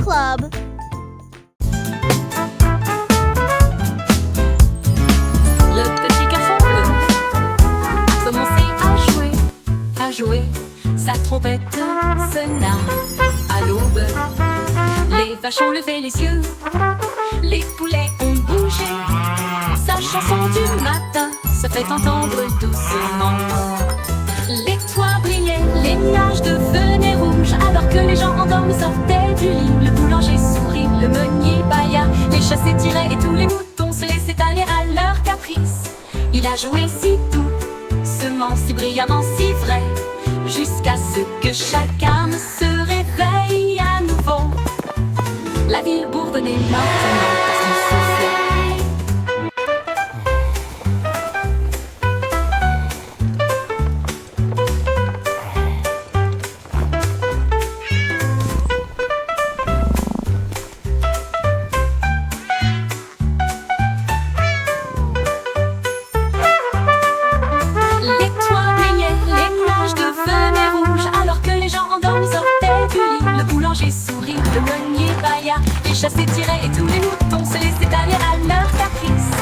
Club. Le petit garçon bleu a commencé à jouer. Sa trompette sonna à l'aube. Les vaches ont levé les yeux, les poulets ont bougé. Sa chanson du matin se fait entendre doucement. Les toits brillaient, les nuages devenaient rouges, alors que les gens endormis sortaient du lit. Le boulanger sourit, le meunier bâilla, les chats s'étiraient et tous les moutons se laissaient aller à leur caprice. Il a joué si doucement, si brillamment, si vrai, jusqu'à ce que chacun se réveille à nouveau. La ville bourdonnait maintenant parce qu'il soufflait. Les toits brillaient, les nuages devenaient rouges, alors que les gens endormis sortaient du lit. Le boulanger sourit, le meunier bâilla, les chats s'étiraient et tous les moutons se laissaient aller à leur caprice.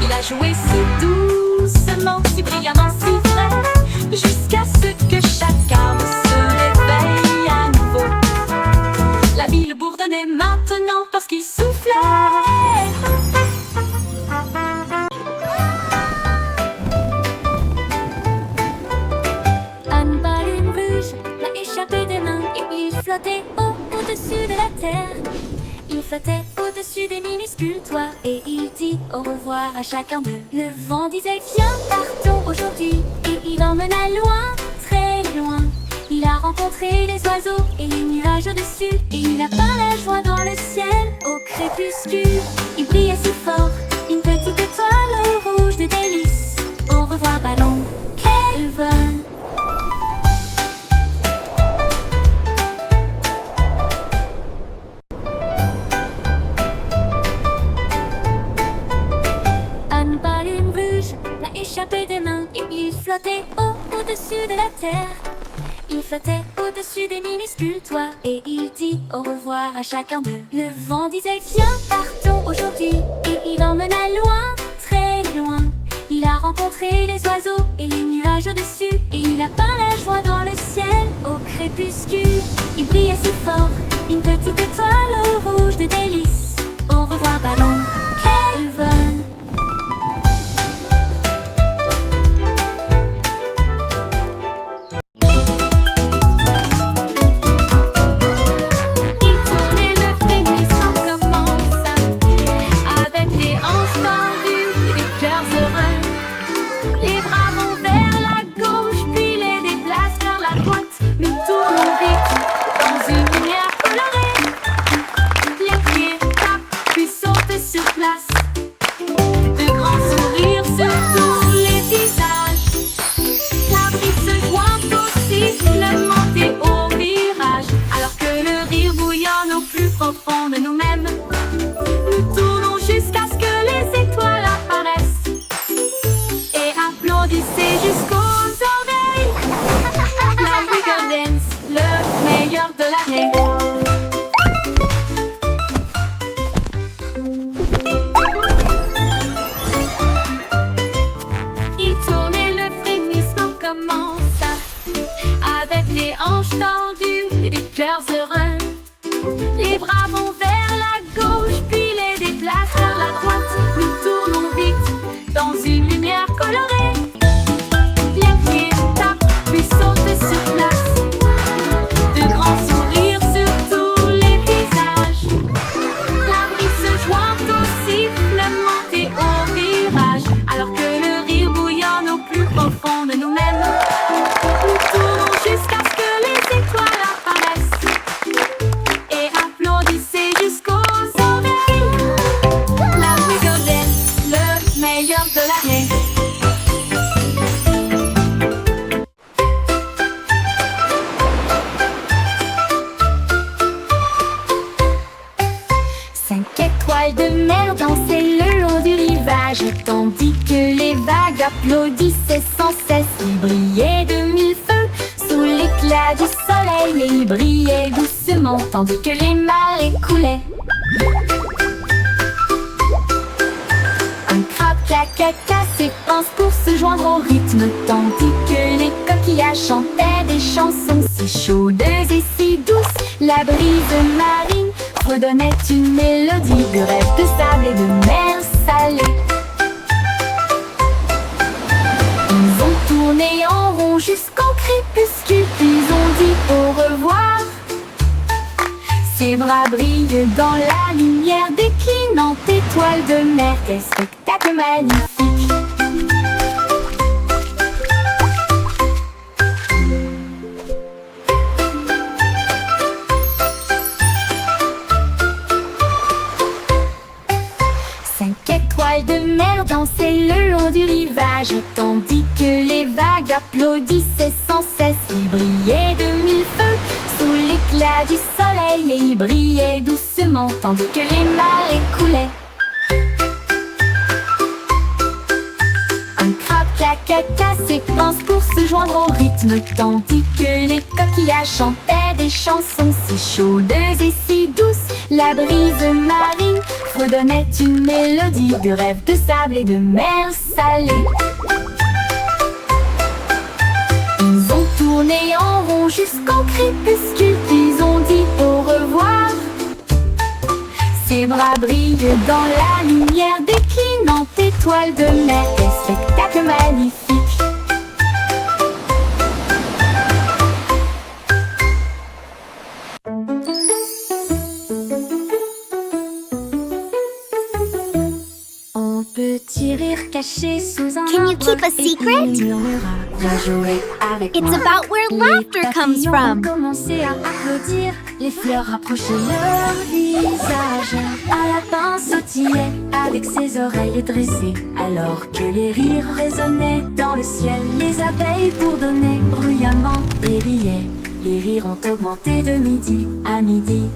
Il a joué si doucement, si brillamment, si vrai, jusqu'à ce que chacun se réveille à nouveau. La ville bourdonnait maintenant parce qu'il soufflait. Une balle rouge l'a échappé des mains et il flottait au-dessus de la terre. Il flottait au-dessus des minuscules toits et il dit au revoir à chacun d'eux. Le vent disait viens partons aujourd'hui et il emmena loin, très loin. Il a rencontré les oiseaux et les nuages au-dessus et il a peint la joie dans le ciel au crépuscule. Il brillait si fort, une petite étoile rouge de délices. Au revoir ballon, quel vol! Une balle rouge l'a échappé des mains et il flottait au-dessus de la terre. Il flottait au-dessus des minuscules toits et il dit au revoir à chacun d'eux. Le vent disait viens partons aujourd'hui et il emmena loin, très loin. Il a rencontré les oiseaux et les nuages au-dessus et il a peint la joie dans le ciel au crépuscule. Il brillait si fort, une petite étoile rouge de délices. Au revoir ballon, quel vol! De nous-mêmes, nous tournons jusqu'à ce que les étoiles apparaissent et applaudissez jusqu'aux oreilles. La Wiggle Dance, le meilleur de l'année. Il tournait, le frémissement commença avec les hanches tendues et des cœurs heureux. Les bras vont vers la gauche, puis les déplacent vers la droite. Nous tournons vite dans une lumière colorée. Les pieds tapent, puis sautent sur place. De grands sourires sur tous les visages. La brise se joint au siffle, monter au virage. Alors que le rire bouillonne au plus profond de nous-mêmes. Nous tournons jusqu'à ce que les étoiles apparaissent. Jusqu'aux oreilles. La Wiggle Dance, le meilleur de l'année. Cinq étoiles de mer dansaient le long du rivage, tandis que les vagues applaudissaient sans cesse. Ils brillaient de mille feux sous l'éclat du soleil et ils brillaient doucement. doucement tandis que les marées coulaient. Un crabe caca s'épanse pour se joindre au rythme tandis que les coquillages chantaient des chansons si chaudes et si douces. La brise marine redonnait une mélodie de rêve de sable et de mer salée. Ils ont tourné en rond jusqu'au crépuscule, puis ont dit au revoir. Ses bras brillent dans la lumière déclinante étoile de mer. Quel spectacle magnifique! Cinq étoiles de mer dansaient le long du rivage, tandis que les vagues applaudissaient sans cesse. Ils brillaient de mille feux sous l'éclat du soleil et ils brillaient doucement tandis que les marées coulaient. Un crabe caca s'épanse pour se joindre au rythme tandis que les coquillages chantaient des chansons si chaudes et si douces. La brise marine redonnait une mélodie de rêve de sable et de mer salée. Ils ont tourné en rond jusqu'au crépuscule, puis ont dit au revoir. Ses bras brillent dans la lumière déclinante étoile de mer. Quel spectacle magnifique! On peut rire caché sous un Can you keep a secret? It's about where laughter comes from. Commencer à applaudir, les fleurs rapprochaient leur visage. Un lapin sautillait avec ses oreilles dressées, alors que les rires résonnaient dans le ciel. Les abeilles bourdonnaient bruyamment et riaient. Les rires ont augmenté de midi à midi.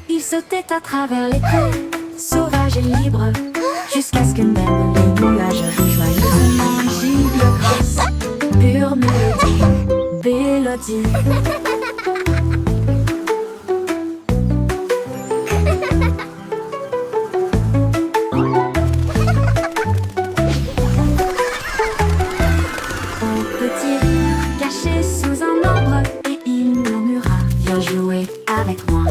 Ils sautaient à travers les prés, sauvages et libres, jusqu'à ce que même les nuages rejoignent. Gigle grasse, pure mélodie. Un petit rire caché sous un arbre et il murmura: viens jouer avec moi.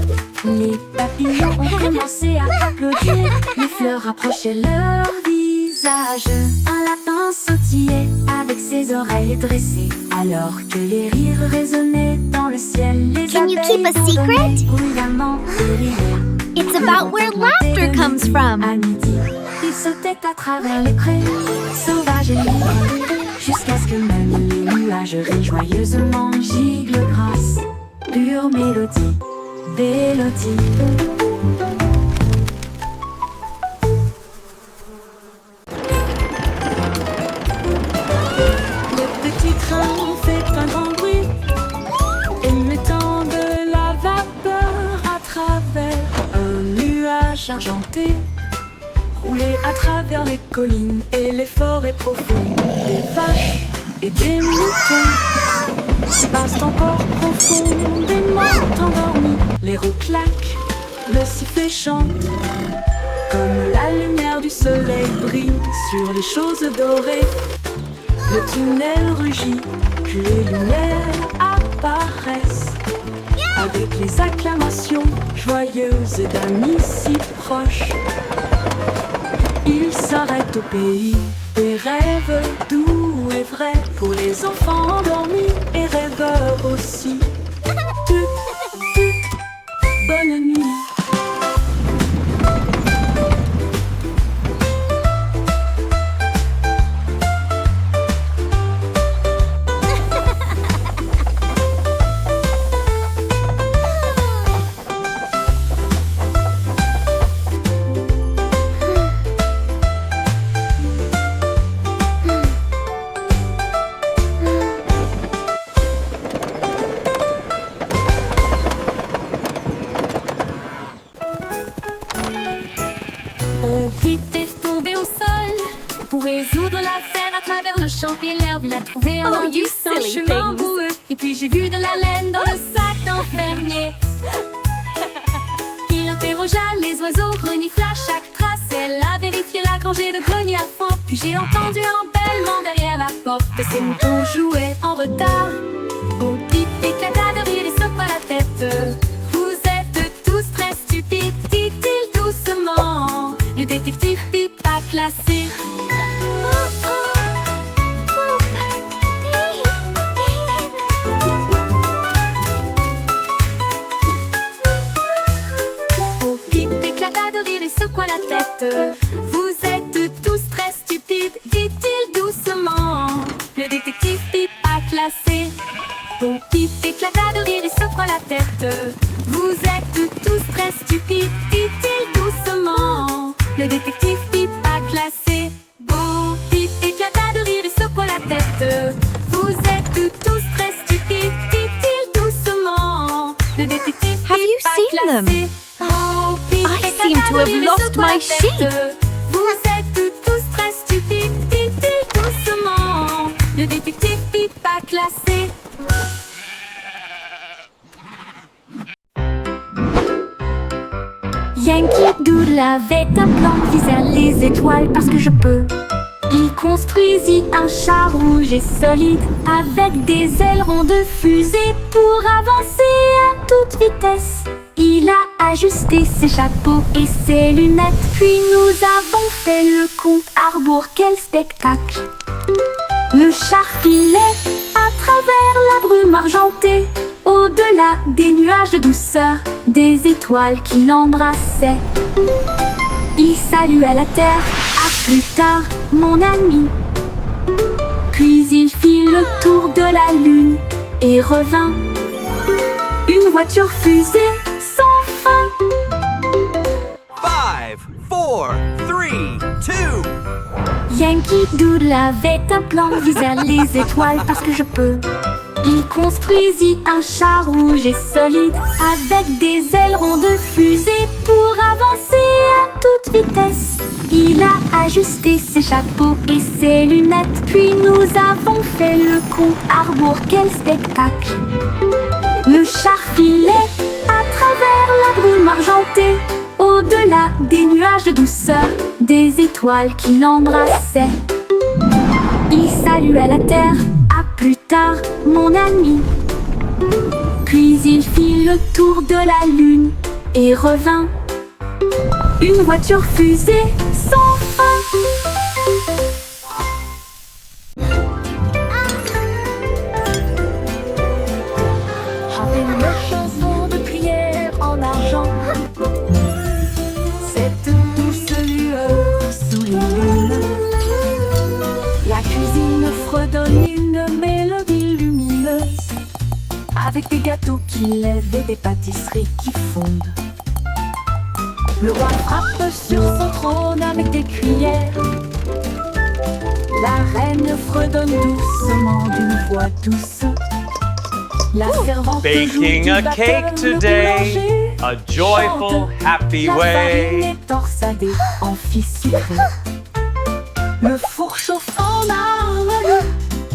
Les papillons ont commencé à applaudir, les fleurs rapprochaient leur visage. Un lapin sautillait avec ses oreilles dressées, alors que les rires résonnaient dans le ciel. Les Can you keep a bourdonnaient secret? bruyamment et riaient. It's about where laughter comes from. À midi, ils sautaient à travers les prés, sauvages et libres, jusqu'à ce que même les nuages rient joyeusement. Gigle grasse, pure mélodie. Le petit train fait un grand bruit, émettant de la vapeur à travers un nuage argenté. Roulé à travers les collines et les forêts profondes, des vaches et des moutons passent encore profondément endormis. Les roues claquent, le sifflet chante, comme la lumière du soleil brille sur les choses dorées. Le tunnel rugit, puis les lumières apparaissent, avec les acclamations joyeuses d'amis si proches. Ils s'arrêtent au pays des rêves doux et vrais, pour les enfants endormis et rêveurs aussi. Bonne nuit. résoudre l'affaire à travers le champ et l'herbe. Il a trouvé un Oh, indice, you un silly chemin things. boueux. Et puis j'ai vu de la laine dans le sac d'un fermier. Il interrogea les oiseaux, renifla chaque trace. Elle a vérifié la rangée de greniers à fond. Puis j'ai entendu un bêlement derrière la porte. Ces moutons jouaient en retard. Au pip éclata de rire et secoua la tête. Vous êtes tous très stupides, dit-il doucement. Le détective Pip a classé. Au Pip éclata de rire et secoua la tête. Vous êtes tous très stupides, dit-il doucement. Le détective Pip a classé. Au Pip éclata de rire et secoua la tête. Vous êtes tous très stupides, dit-il doucement. Le détective Pip a classé. Bon Pip éclata de rire et secoua la tête. Vous êtes tous très stupides, dit-il doucement. Le détective Have you Pip a seen them? classé. Bon Pip I éclata seem to de have rire et lost secoua my la sheep. tête. Vous êtes tous très stupides, dit-il doucement. Le détective Pip a classé. Yankee Doodle avait un plan visant les étoiles parce que je peux. Il construisit un char rouge et solide avec des ailerons de fusée pour avancer à toute vitesse. Il a ajusté ses chapeaux et ses lunettes, puis nous avons fait le compte à rebours. Quel spectacle! Le char filait à travers la brume argentée, au-delà des nuages de douceur, des étoiles qui l'embrassaient. Il salua la terre, à plus tard, mon ami. Puis il fit le tour de la lune et revint. Une voiture fusée sans fin. 5, 4, 3, 2. Yankee Doodle avait un plan visant les étoiles parce que je peux. Il construisit un char rouge et solide avec des ailerons de fusée pour avancer à toute vitesse. Il a ajusté ses chapeaux et ses lunettes, puis nous avons fait le compte à rebours. Quel spectacle! Le char filait à travers la brume argentée, au-delà des nuages de douceur, des étoiles qui l'embrassaient. Il salua la terre, à plus tard, mon ami. Puis il fit le tour de la lune et revint. Une voiture fusée sans fin. Avec une chanson de prière en argent, cette douce lueur sous les lunes, la cuisine fredonne une mélodie lumineuse, avec des gâteaux qui lèvent et des pâtisseries qui fondent. Le roi frappe sur son trône avec des cuillères. La reine fredonne doucement d'une voix douce. La servante Baking joue a du cake batteur, le today, boulanger a joyful, chante. happy La farine way. est torsadée en fissurée. Le four chauffe en harmonie,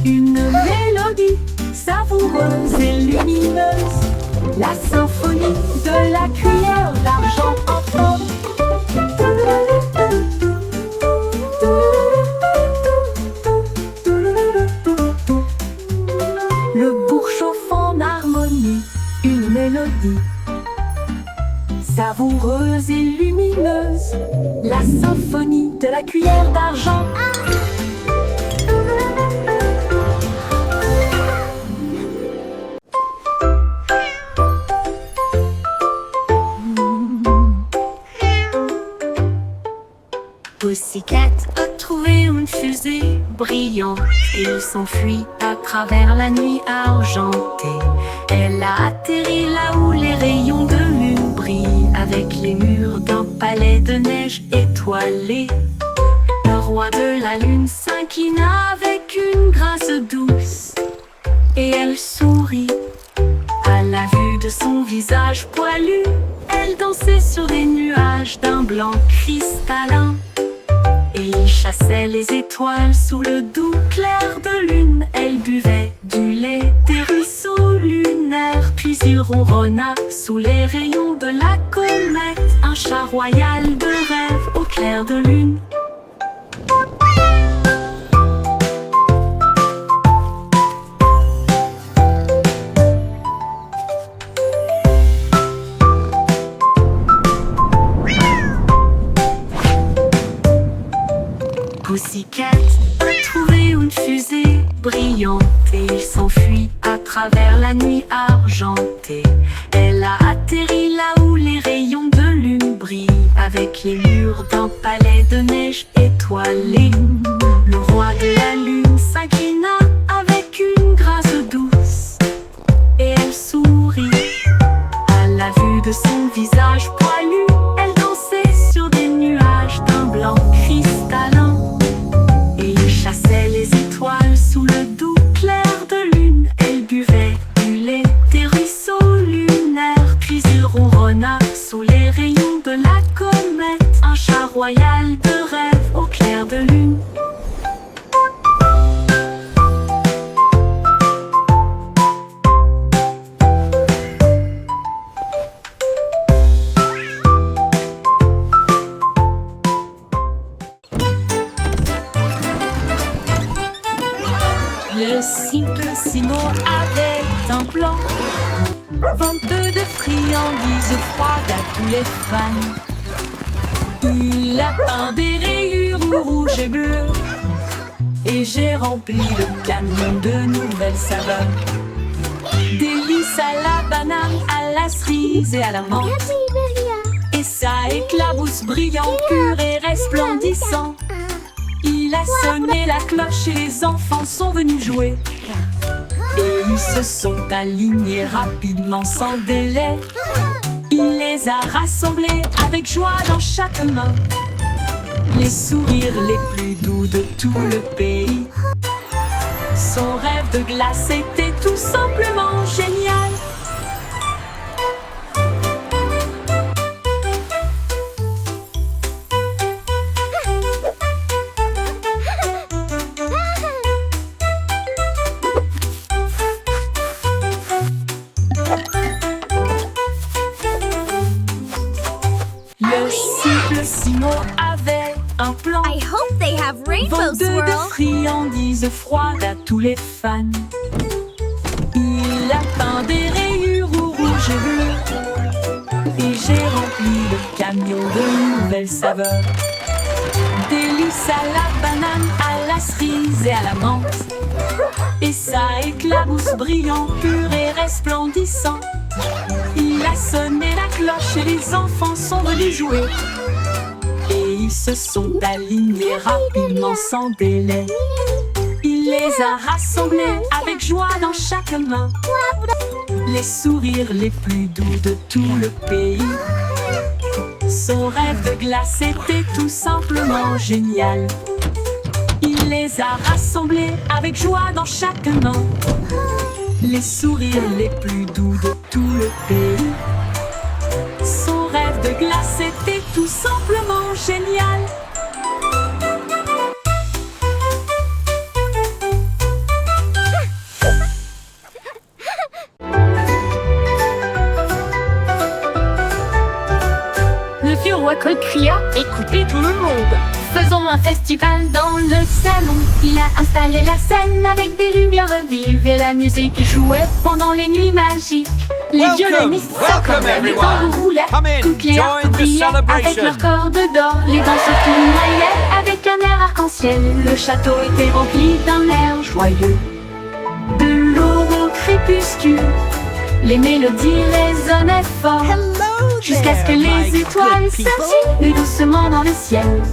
une mélodie savoureuse et lumineuse. La symphonie de la cuillère d'argent en forme. Le bourg chauffe en harmonie, une mélodie savoureuse et lumineuse. La symphonie de la cuillère d'argent. Pussycat a trouvé une fusée brillante et il s'enfuit à travers la nuit argentée. Elle a atterri là où les rayons de lune brillent avec les murs d'un palais de neige étoilé. Le roi de la lune s'inclina avec une grâce douce et elle sourit à la vue de son visage poilu. Elle dansait sur des nuages d'un blanc cristallin. Et il chassait les étoiles sous le doux clair de lune. Elle buvait du lait des ruisseaux lunaires. Puis il ronronna sous les rayons de la comète. Un chat royal de rêve au clair de lune. Pussycat a trouvé une fusée brillante et il s'enfuit à travers la nuit argentée. Elle a atterri là où les rayons de lune brillent, avec les murs d'un palais de neige étoilé. Le roi de la lune s'inclina avec une grâce douce et elle sourit à la vue de son visage poilu. Elle dansait sur des nuages d'un blanc cristallin. Chassait les étoiles sous le doux clair de lune. Elle buvait du lait des ruisseaux lunaires. Puis il ronronna sous les rayons de la comète. Un chat royal de rêve au clair de lune. Le Simplissimo avait un plan, venteux de friandises froides à tous les fans. Il a peint des rayures rouges et bleues, et j'ai rempli le camion de nouvelles saveurs. Délices à la banane, à la cerise et à la menthe. Et ça éclabousse brillant, pur et resplendissant. Il a sonné la cloche et les enfants sont venus jouer. Et ils se sont alignés rapidement sans délai. Il les a rassemblés avec joie dans chaque main. Les sourires les plus doux de tout le pays. Son rêve de glace était tout simplement génial. Le Simplissimo avait un plan. I hope they have rainbow Venteux de swirl. friandises froides à tous les fans. Il a peint des rayures rouges et bleues. Et j'ai rempli le camion de nouvelles saveurs. Délices à la banane, à la cerise et à la menthe. Et ça éclabousse brillant, pur et resplendissant. Il a sonné la cloche et les enfants sont venus jouer. Et ils se sont alignés rapidement sans délai. Il les a rassemblés avec joie dans chaque main. Les sourires les plus doux de tout le pays. Son rêve de glace était tout simplement génial. Il les a rassemblés avec joie dans chaque main. Les sourires les plus doux de tout le pays. Son rêve de glace était tout simplement génial. Le vieux roi Cole cria: écoutez tout le monde, faisons un festival dans le salon. Il a installé la scène avec des lumières vives et la musique jouait pendant les nuits magiques. Les violonistes s'accordaient, les tambours roulaient, toutes les harpes brillaient avec leurs cordes d'or. Les danseurs tournoyaient avec un air arc-en-ciel. Le château était rempli d'un air joyeux. De l'aube au crépuscule, les mélodies résonnaient fort, jusqu'à ce que les étoiles s'insinuent doucement dans le ciel.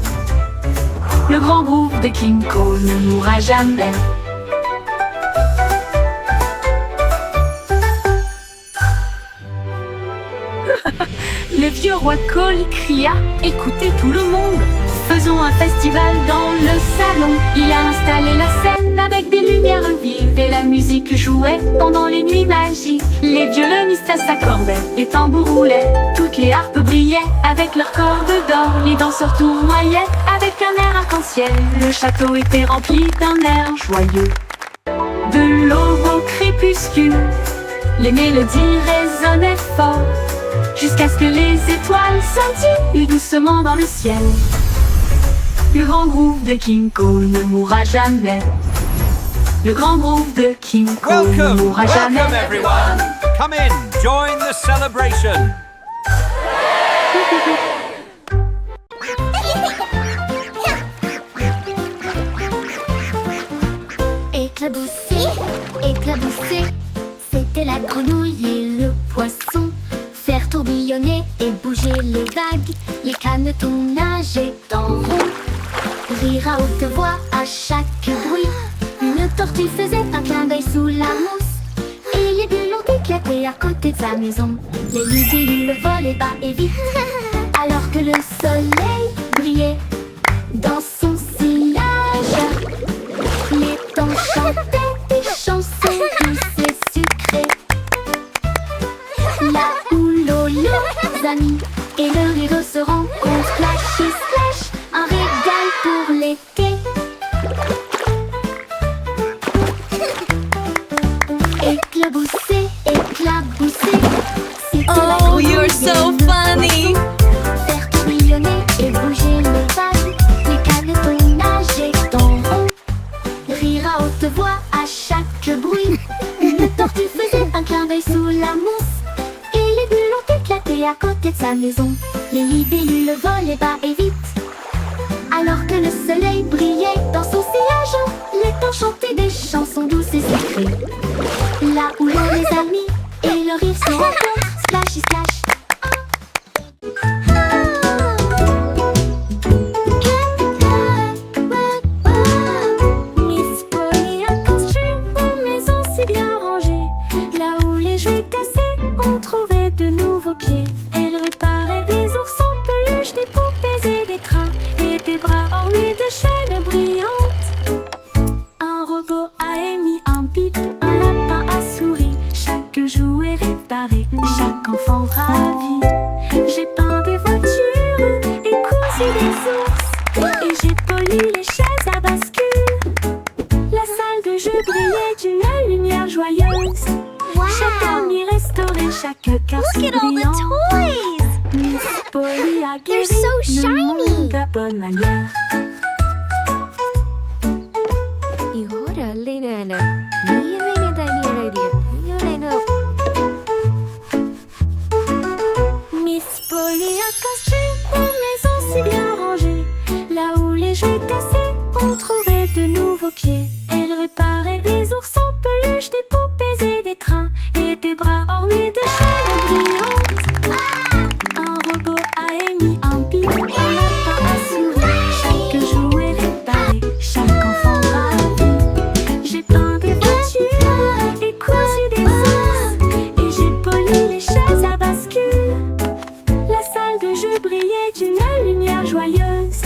Le grand groupe de King Cole ne mourra jamais. Le vieux roi Cole cria: écoutez tout le monde, faisons un festival dans le salon. Il a installé la scène avec des lumières vives et la musique jouait pendant les nuits magiques. Les violonistes s'accordaient, les tambours roulaient, toutes les harpes brillaient avec leurs cordes d'or. Les danseurs tournoyaient avec un air arc-en-ciel. Le château était rempli d'un air joyeux. De l'aube au crépuscule, les mélodies résonnaient fort, jusqu'à ce que les étoiles scintillent doucement dans le ciel. Le grand groove de King Cole ne mourra jamais. Le grand groove de King Cole ne Welcome, mourra jamais. welcome everyone. Come in, join the celebration. Éclabousser, éclabousser, c'était la grenouille et le poisson. Faire tourbillonner et bouger les vagues, les canetons nageaient en rond. Rire à haute voix à chaque bruit. Une tortue faisait un clin d'œil sous la mousse, et les bulles ont éclaté à côté de sa maison. Les libellules volaient bas et vite, alors que le soleil brillait dans son sillage. Les temps chantaient des chansons douces et sucrées. Là où l'eau, les amis et le rideau se rencontrent, flash et splash, un régal pour l'été. Éclabousser, éclabousser, c'était la Oh, grenouille you're et so le funny. poisson. Faire tourbillonner et bouger les vagues, les canetons nageaient en rond. Rire à haute voix à chaque bruit. Une tortue faisait un clin d'œil sous la mousse, et les bulles ont éclaté à côté de sa maison. Les libellules volaient bas et vite, alors que le soleil brillait dans son sillage. Les temps chantaient des chansons douces et sucrées. Là où l'eau, les amis et le rire se rencontrent, splash et splash. Miss Polly a construit une maison si bien rangée. Là où les jouets cassés, on trouvait de nouveaux pieds. Elle réparait des ours en peluche, des poupées et des trains, et des bras ornés de chaînes brillantes. Un robot a émis un bip, un lapin a souri. Chaque jouet réparé, chaque enfant ravi. J'ai peint des voitures et cousu des ours, et j'ai poli les chaises à bascule. La salle de jeu brillait d'une lumière joyeuse. Chaque ami restauré, chaque cœur si Look at all brillant. the toys. Miss Polly a They're guéri so le shiny. monde à bonne manière. 이거를 알리는 미래에 다니엘이야. 이거는 Miss Polly a construit une maison si bien rangée. Là où les jouets cassés, on trouvait de nouveaux pieds. Elle réparait des ours en peluche, des poupées et des trains, et des bras ornés de chaînes brillantes. Un robot a émis un bip, un lapin a souri. Chaque jouet réparé, chaque enfant ravi. J'ai peint des voitures et cousu des ours, et j'ai poli les chaises à bascule. La salle de jeu brillait d'une lumière joyeuse.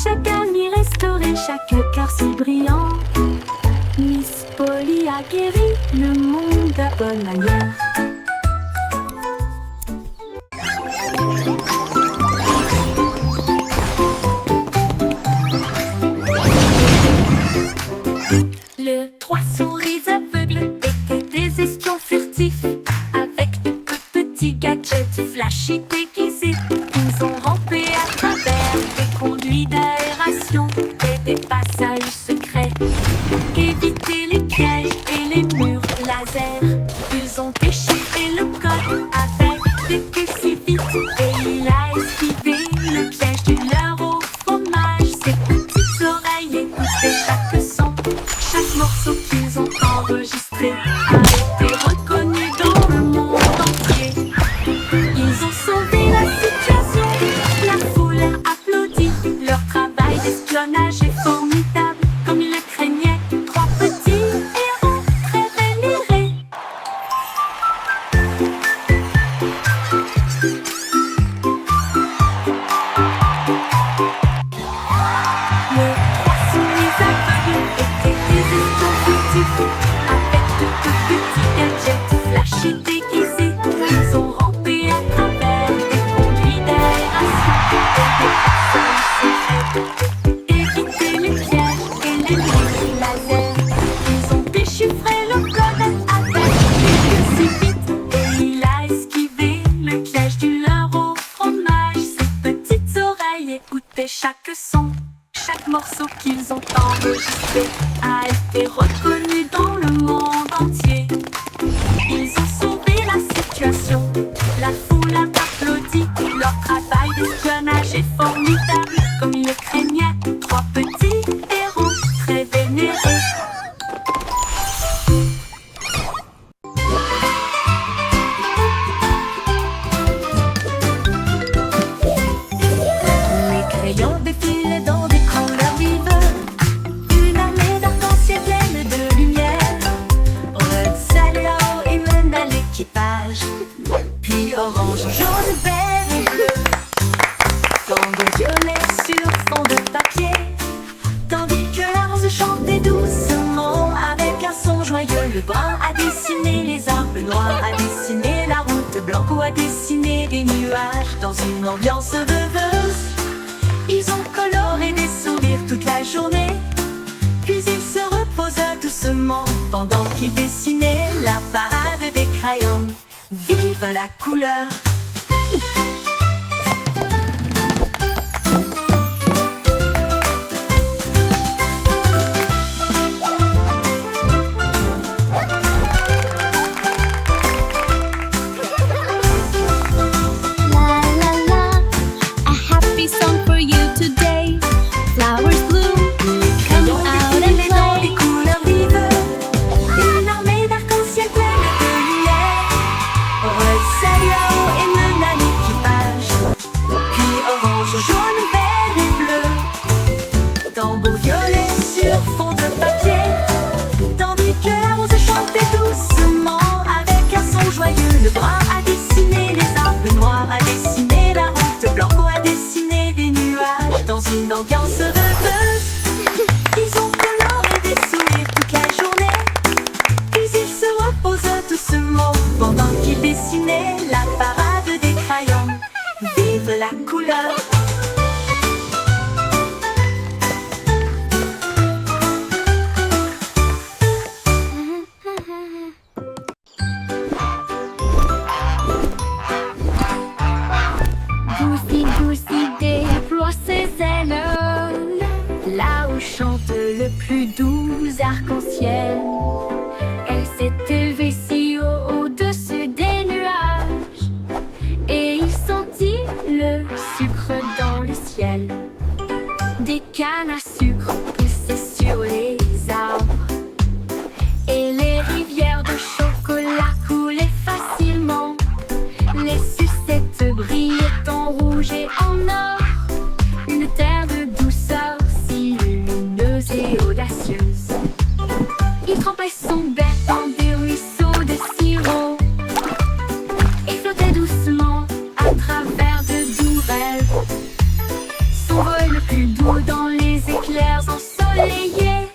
Chaque ami restauré, chaque cœur si brillant. Miss Polly a guéri le monde à bonne manière. Le trois souris aveugles étaient des espions furtifs, avec de petits gadgets flashy déguisés. Ils ont rampé à travers des conduits d'aération et des passages secrets, évité les pièges et les murs laser. Ils ont déchiré le code avec des queues si vite, et il a esquivé le piège du leurre au fromage. Ses petites oreilles écoutaient chaque son, chaque morceau qu'ils ont enregistré a été reconnu dans le monde entier. Ils ont sauvé la situation, la foule a applaudi. Leur travail d'espionnage est formidable, comme ils le craignaient. Trois petits héros très vénérés enregistré a été reconnu dans le monde entier. Ils ont sauvé la situation, la foule a applaudi. Leur travail d'espionnage est formidable, comme ils le craignaient. Trois petits héros très vénérés. Les crayons défilaient dans des couleurs vives. Une armée d'arc-en-ciel pleine de lumière. Red, Salao et mène à l'équipage. Puis orange, jaune, vert et bleu. Tango violet sur fond de papier. Tandis que la rose chantait doucement avec un son joyeux. Le brun a dessiné les arbres, le noir a dessiné la route. Le blanc a dessiné des nuages dans une ambiance rêveuse. Ils ont coloré des sourires toute la journée. Puis ils se reposent doucement pendant qu'ils dessinaient la parade des crayons. Vive la couleur! La la la, a happy song for you today. Flowers bloom, come out and Dans des play. couleurs vives, une armée d'arc-en-ciel pleine de lumière. Red, Salao et mène à l'équipage. Puis orange, jaune, vert et bleu. Tambour violet sur fond de papier. Tandis que la rose chantait doucement avec un son joyeux. Le brun a dessiné les arbres, le noir a dessiné la route. Le blanc a dessiné des nuages dans une ambiance rêveuse. Ils ont coloré des sourires toute la journée. Puis ils se reposent doucement pendant qu'ils dessinaient la parade des crayons. Vive la couleur! Goosey, Goosey déploie ses ailes là où chante le plus doux arc-en-ciel. Elle s'est élevée si haut au-dessus des nuages et il sentit le sucre dans le ciel. Des cannes à sucre poussaient sur les arbres et les rivières de chocolat coulaient facilement. Les sucettes brillaient en rouge et en or. Une terre de douceur si lumineuse et audacieuse. Il trempait son bec dans des ruisseaux de sirop et flottait doucement à travers de doux rêves. Son vol le plus doux dans les éclairs ensoleillés.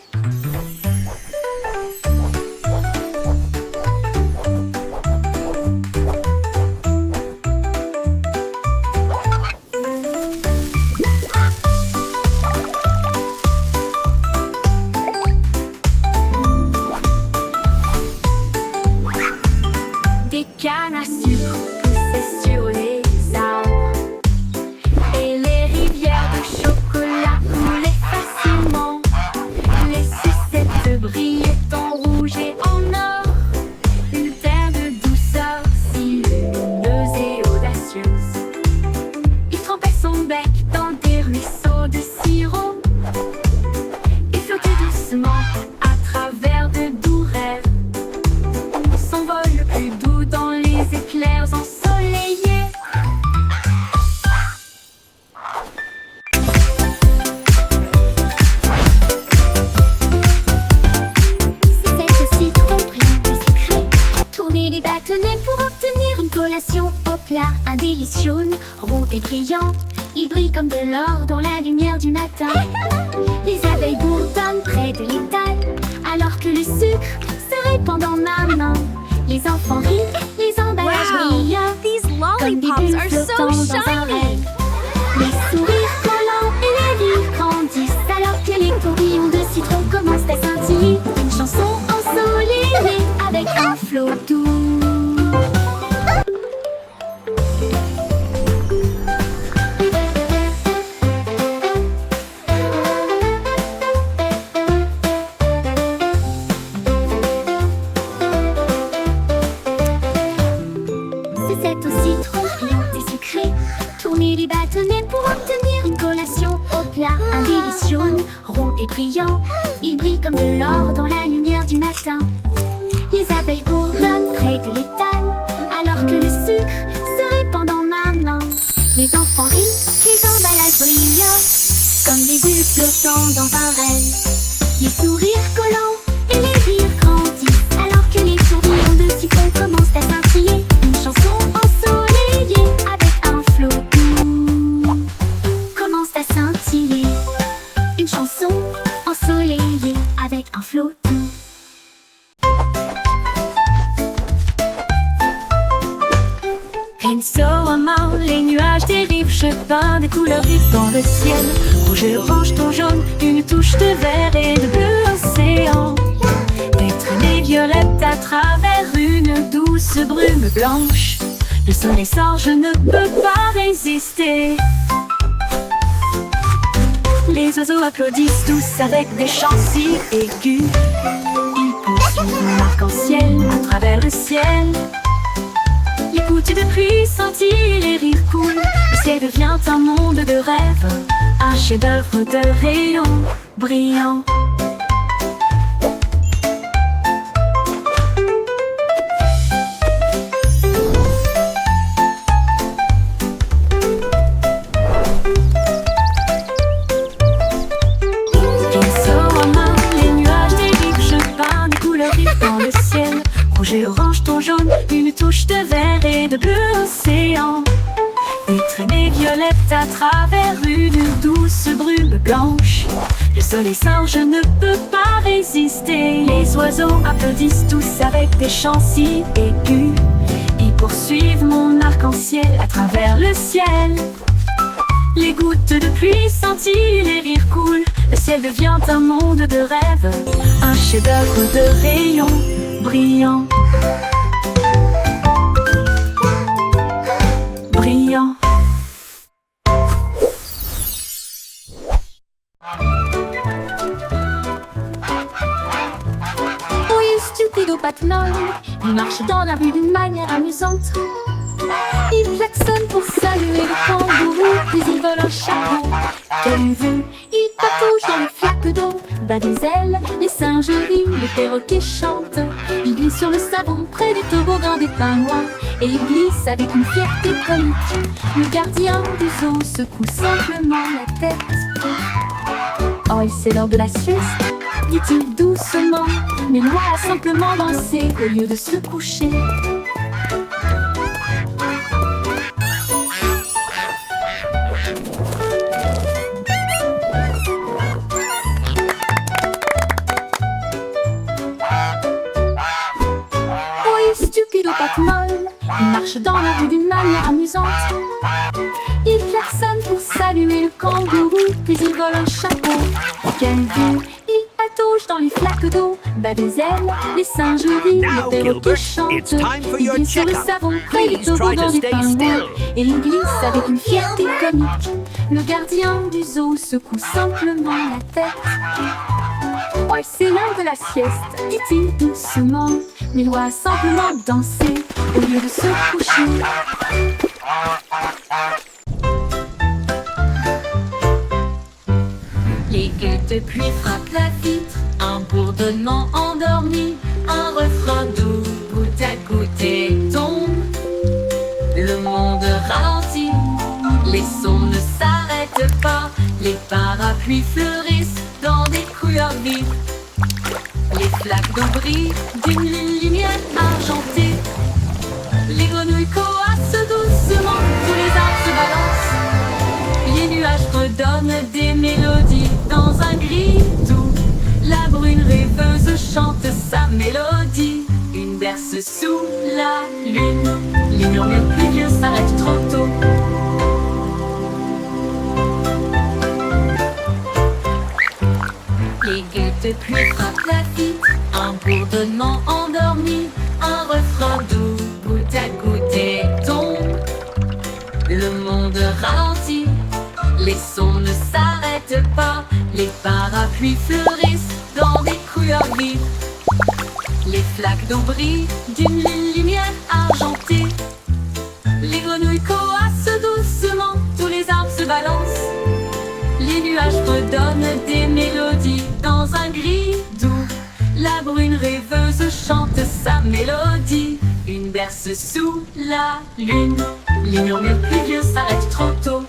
Des cannes à sucre poussaient sur les arbres et les rivières de chocolat coulaient facilement. Les sucettes brillaient en rouge et en or. Une terre de douceur si lumineuse et audacieuse. Il trempait son bec dans des ruisseaux de sirop et flottait doucement à travers de doux rêves. Son vol le plus doux dans les éclairs ensoleillés. Cette citron prit des secrets. Tourner les bâtonnets pour obtenir une collation au plat. Un délice jaune, rond et brillant. Il brille comme de l'or dans la lumière du matin. Les abeilles bourdonnent près de l'étal, alors que le sucre se répand dans ma main. Les enfants rient, les emballages brillent. These Comme des lollipops bulles are so flottant dans un shiny. rêve. Les sourires collants et les rires grandissent, alors que les tourbillons de citron commencent à scintiller. Une chanson ensoleillée avec un flot doux. brillant. Ils brillent comme de l'or dans la lumière du matin. Les abeilles bourdonnent près de l'étal, alors que le sucre se répand en main. Les enfants rient, les emballages brillent, comme des bulles flottant dans un rêve. Les sourires collants et les rires grandissent, alors que les tourbillons de sucre commencent à scintiller. Une chanson ensoleillée avec un flot doux commence à scintiller. Une chanson ensoleillée avec un flot doux. Rinceau, les nuages dérivent, je peins des couleurs vives dans le ciel. Rouge et orange, ton jaune, une touche de vert et de bleu océan. Des traînées violettes à travers une douce brume blanche. Le soleil sort, je ne peux pas résister. Les oiseaux applaudissent tous avec des chants si aigus. Ils poursuivent mon arc-en-ciel à travers le ciel. Les gouttes de pluie scintillent, les rires coulent. Le ciel devient un monde de rêve, un chef-d'œuvre de rayons brillants. Pinceau à main, les nuages dérivent, je peins des couleurs vives dans le ciel. Rouge et orange, ton jaune, une touche de vert et de bleu océan. Des traînées violettes à travers une douce brume blanche. Le soleil sort, je ne peux pas résister. Les oiseaux applaudissent tous avec des chants si aigus. Ils poursuivent mon arc-en-ciel à travers le ciel. Les gouttes de pluie scintillent, les rires coulent. Le ciel devient un monde de rêve, un chef-d'œuvre de rayons brillants. Brillant. Oui, stupido Batman, il marche dans la rue d'une manière amusante. Il klaxonne pour saluer le kangourou, puis il vole un chapeau. Quelle vue, il patauge dans les flaques d'eau, bat des ailes, les singes rient, les perroquets chantent. Il glisse sur le savon près du toboggan des pingouins, et il glisse avec une fierté comique. Le gardien du zoo secoue simplement la tête. Oh, c'est l'heure de la sieste, dit-il doucement, mais l'oie a simplement dansé au lieu de se coucher. Stupido Batman, il marche dans la rue d'une manière amusante. Il klaxonne pour saluer le kangourou, puis il vole un chapeau. Quelle vue, il patauge dans les flaques d'eau, bat des ailes, les singes rient, Now, les perroquets Gilbert, chantent. it's time for Il your glisse sur le checkup. savon près du Please try toboggan to des stay pingouins, still. et il glisse avec une fierté comique. Le gardien du zoo secoue simplement la tête. Ouais, c'est l'heure de la sieste, dit-il doucement, mais il doit simplement danser au lieu de se coucher. Les gouttes de pluie frappent la vitre, un bourdonnement endormi, un refrain doux, goutte à goutte et tombe. Le monde ralentit, les sons ne s'arrêtent pas, les parapluies fleurissent dans des couleurs vives. Les flaques d'eau brillent d'une lumière argentée. Les grenouilles coassent doucement, tous les arbres se balancent. Les nuages redonnent des mélodies dans un gris doux. La brune rêveuse chante sa mélodie. Une berce sous la lune. Les murmures pluvieux s'arrêtent trop tôt. Les gouttes de pluie frappent la vitre, un bourdonnement endormi, un refrain doux, goutte à goutte et tombe. Le monde ralentit, les sons ne s'arrêtent pas, les parapluies fleurissent dans des couleurs vives. Les flaques d'eau brillent d'une lumière argentée. Les grenouilles coassent doucement, tous les arbres se balancent. Les nuages redonnent des mélodies La brune rêveuse chante sa mélodie. Une berce sous la lune. Les murmures pluvieux s'arrêtent trop tôt.